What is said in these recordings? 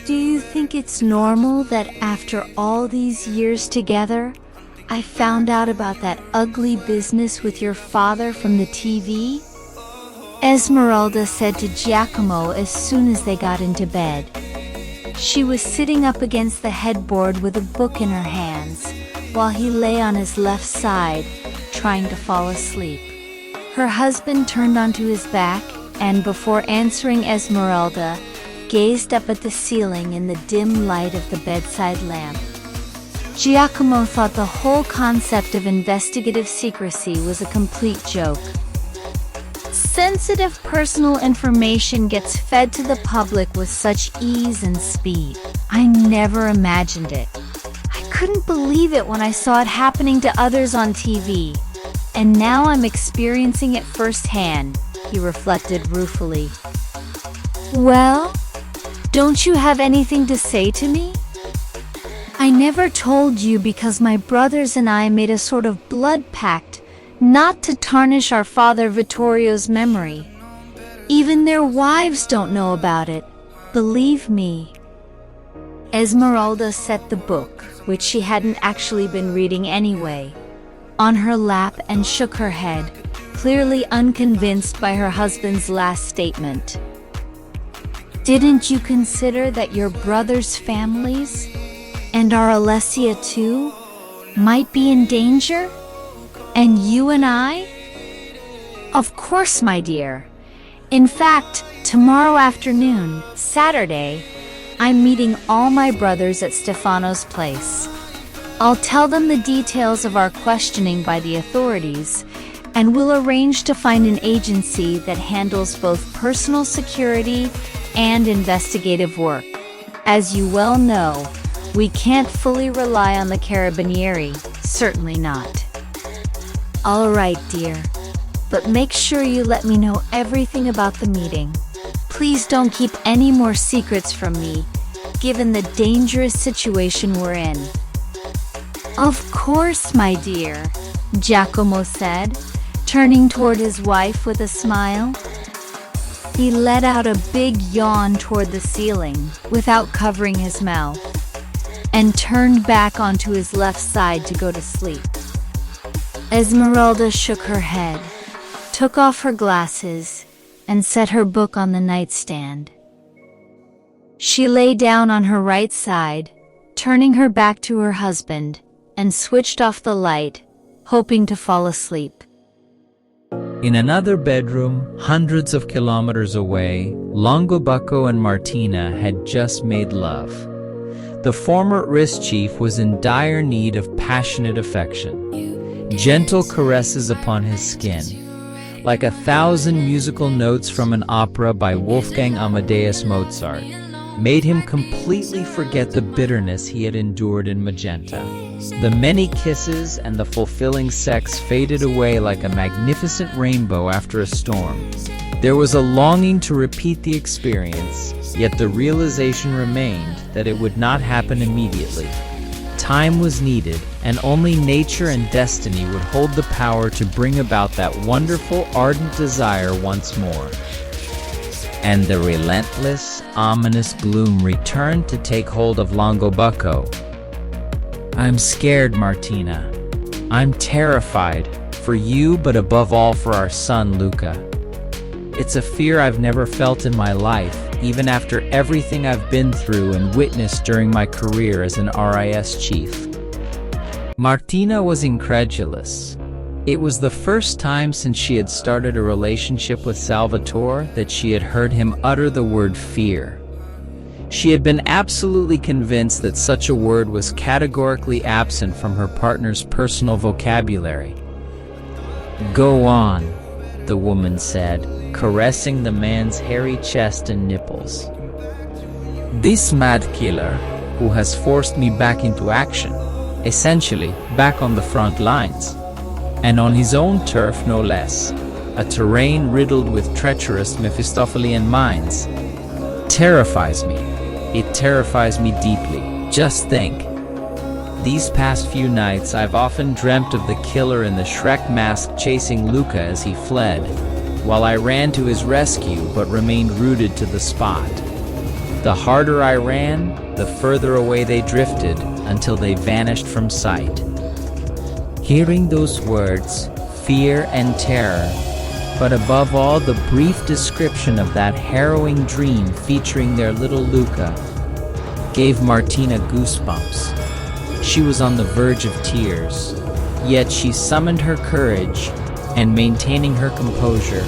Do you think it's normal that after all these years together, I found out about that ugly business with your father from the TV? Esmeralda said to Giacomo as soon as they got into bed. She was sitting up against the headboard with a book in her hands, while he lay on his left side, trying to fall asleep. Her husband turned onto his back and, before answering Esmeralda, gazed up at the ceiling in the dim light of the bedside lamp. Giacomo thought the whole concept of investigative secrecy was a complete joke. Sensitive personal information gets fed to the public with such ease and speed. I never imagined it. I couldn't believe it when I saw it happening to others on TV. And now I'm experiencing it firsthand, he reflected ruefully. Well, don't you have anything to say to me? I never told you because my brothers and I made a sort of blood pact not to tarnish our father Vittorio's memory. Even their wives don't know about it, believe me. Esmeralda set the book, which she hadn't actually been reading anyway, on her lap and shook her head, clearly unconvinced by her husband's last statement. Didn't you consider that your brothers' families, and our Alessia too, might be in danger? And you and I? Of course, my dear. In fact, tomorrow afternoon, Saturday, I'm meeting all my brothers at Stefano's place. I'll tell them the details of our questioning by the authorities, and we'll arrange to find an agency that handles both personal security and investigative work. As you well know, we can't fully rely on the Carabinieri, certainly not. All right, dear, but make sure you let me know everything about the meeting. Please don't keep any more secrets from me, given the dangerous situation we're in. Of course, my dear, Giacomo said, turning toward his wife with a smile. He let out a big yawn toward the ceiling, without covering his mouth, and turned back onto his left side to go to sleep. Esmeralda shook her head, took off her glasses, and set her book on the nightstand. She lay down on her right side, turning her back to her husband, and switched off the light, hoping to fall asleep. In another bedroom, hundreds of kilometers away, Longobucco and Martina had just made love. The former RIS chief was in dire need of passionate affection, gentle caresses upon his skin, like 1,000 musical notes from an opera by Wolfgang Amadeus Mozart, made him completely forget the bitterness he had endured in Magenta. The many kisses and the fulfilling sex faded away like a magnificent rainbow after a storm. There was a longing to repeat the experience, yet the realization remained that it would not happen immediately. Time was needed, and only nature and destiny would hold the power to bring about that wonderful, ardent desire once more. And the relentless, ominous gloom returned to take hold of Longobucco. I'm scared, Martina. I'm terrified, for you, but above all for our son, Luca. It's a fear I've never felt in my life, even after everything I've been through and witnessed during my career as an RIS chief. Martina was incredulous. It was the first time since she had started a relationship with Salvatore that she had heard him utter the word fear. She had been absolutely convinced that such a word was categorically absent from her partner's personal vocabulary. Go on, the woman said, caressing the man's hairy chest and nipples. This mad killer, who has forced me back into action, essentially back on the front lines, and on his own turf no less, a terrain riddled with treacherous Mephistophelian minds, terrifies me. It terrifies me deeply. Just think, These past few nights, I've often dreamt of the killer in the Shrek mask chasing Luca as he fled, while I ran to his rescue but remained rooted to the spot. The harder I ran, the further away they drifted until they vanished from sight. Hearing those words, fear and terror, but above all the brief description of that harrowing dream featuring their little Luca, gave Martina goosebumps. She was on the verge of tears, yet she summoned her courage and, maintaining her composure,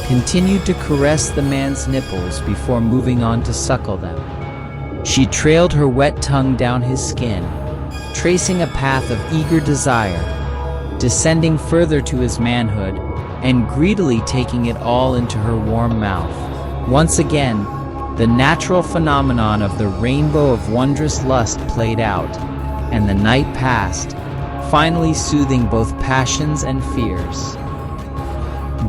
continued to caress the man's nipples before moving on to suckle them. She trailed her wet tongue down his skin, tracing a path of eager desire, descending further to his manhood, and greedily taking it all into her warm mouth. Once again, the natural phenomenon of the rainbow of wondrous lust played out, and the night passed, finally soothing both passions and fears.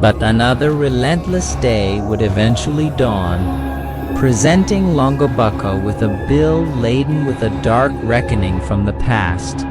But another relentless day would eventually dawn, presenting Longobucco with a bill laden with a dark reckoning from the past.